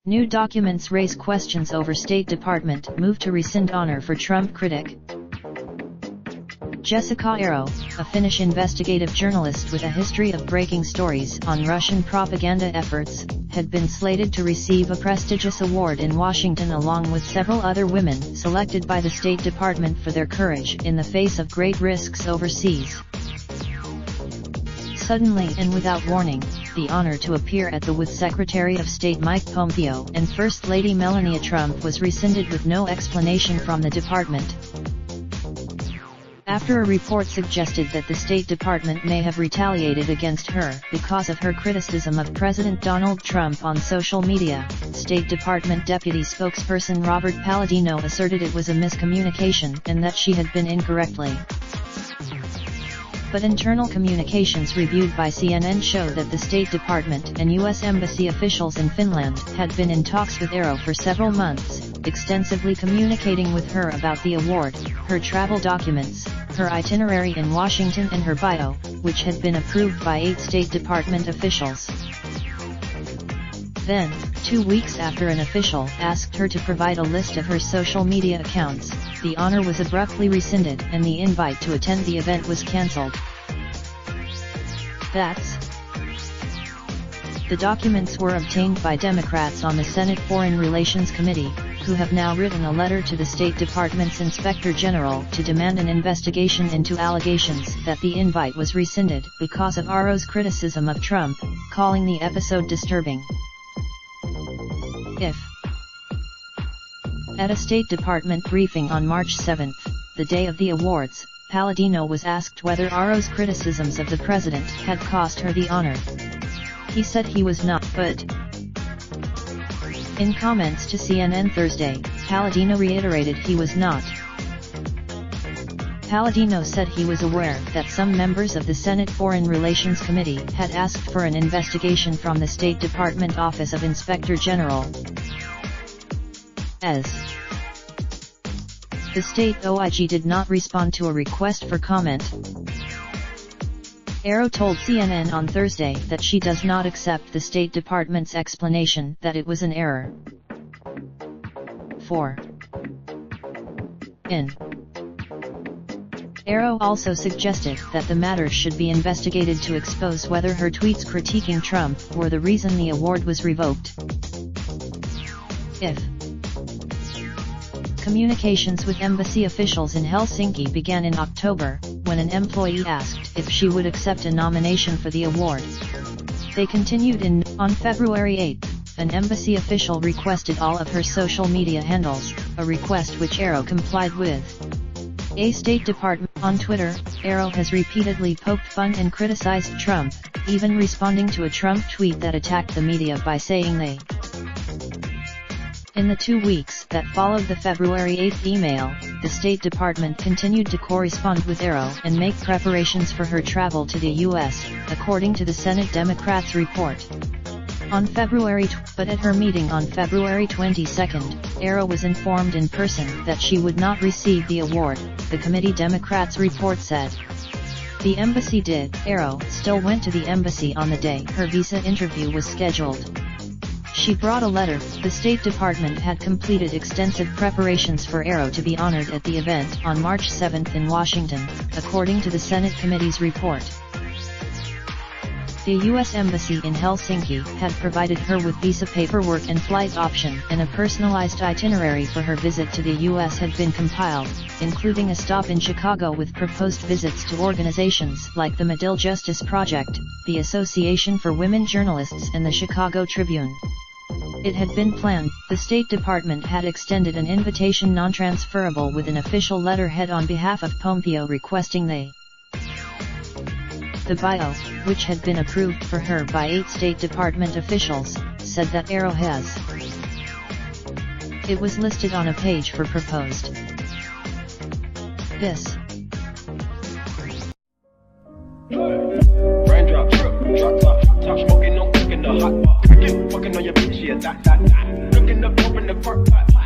New documents raise questions over State Department move to rescind honor for Trump critic. Jessica Aro, a Finnish investigative journalist with a history of breaking stories on Russian propaganda efforts, had been slated to receive a prestigious award in Washington along with several other women selected by the State Department for their courage in the face of great risks overseas. Suddenly and without warning, the honor to appear at the with Secretary of State Mike Pompeo and First Lady Melania Trump was rescinded with no explanation from the department. After a report suggested that the State Department may have retaliated against her because of her criticism of President Donald Trump on social media, State Department Deputy Spokesperson Robert Palladino asserted it was a miscommunication and that she had been incorrectly. But internal communications reviewed by CNN show that the State Department and U.S. Embassy officials in Finland had been in talks with Aro for several months, extensively communicating with her about the award, her travel documents, her itinerary in Washington and her bio, which had been approved by 8 State Department officials. Then, 2 weeks after an official asked her to provide a list of her social media accounts, the honor was abruptly rescinded and the invite to attend the event was cancelled. The documents were obtained by Democrats on the Senate Foreign Relations Committee, who have now written a letter to the State Department's Inspector General to demand an investigation into allegations that the invite was rescinded because of Aro's criticism of Trump, calling the episode disturbing. At a State Department briefing on March 7, the day of the awards, Palladino was asked whether Aro's criticisms of the president had cost her the honor. He said he was not, but in comments to CNN Thursday, Palladino reiterated he was not. Palladino said he was aware that some members of the Senate Foreign Relations Committee had asked for an investigation from the State Department Office of Inspector General. The state OIG did not respond to a request for comment. Aro told CNN on Thursday that she does not accept the State Department's explanation that it was an error. Aro also suggested that the matter should be investigated to expose whether her tweets critiquing Trump were the reason the award was revoked. Communications with embassy officials in Helsinki began in October, when an employee asked if she would accept a nomination for the award. They continued on February 8, an embassy official requested all of her social media handles, a request which Aro complied with. A State Department on Twitter, Aro has repeatedly poked fun and criticized Trump, even responding to a Trump tweet that attacked the media by saying they. In the 2 weeks that followed the February 8 email, the State Department continued to correspond with Aro and make preparations for her travel to the U.S., according to the Senate Democrats' report. But at her meeting on February 22, Aro was informed in person that she would not receive the award, the committee Democrats' report said. The embassy did. Aro still went to the embassy on the day her visa interview was scheduled. She brought a letter. The State Department had completed extensive preparations for Aro to be honored at the event on March 7 in Washington, according to the Senate committee's report. The U.S. Embassy in Helsinki had provided her with visa paperwork and flight option, and a personalized itinerary for her visit to the U.S. had been compiled, including a stop in Chicago with proposed visits to organizations like the Medill Justice Project, the Association for Women Journalists and the Chicago Tribune. It had been planned. The State Department had extended an invitation non-transferable with an official letterhead on behalf of Pompeo requesting the bio, which had been approved for her by 8 State Department officials, said that Aro has. It was listed on a page for proposed. Raindrop, truck top, smoking, no cooking the hot pot. Fucking on your bitch, yeah, that. Looking up, open the park pot.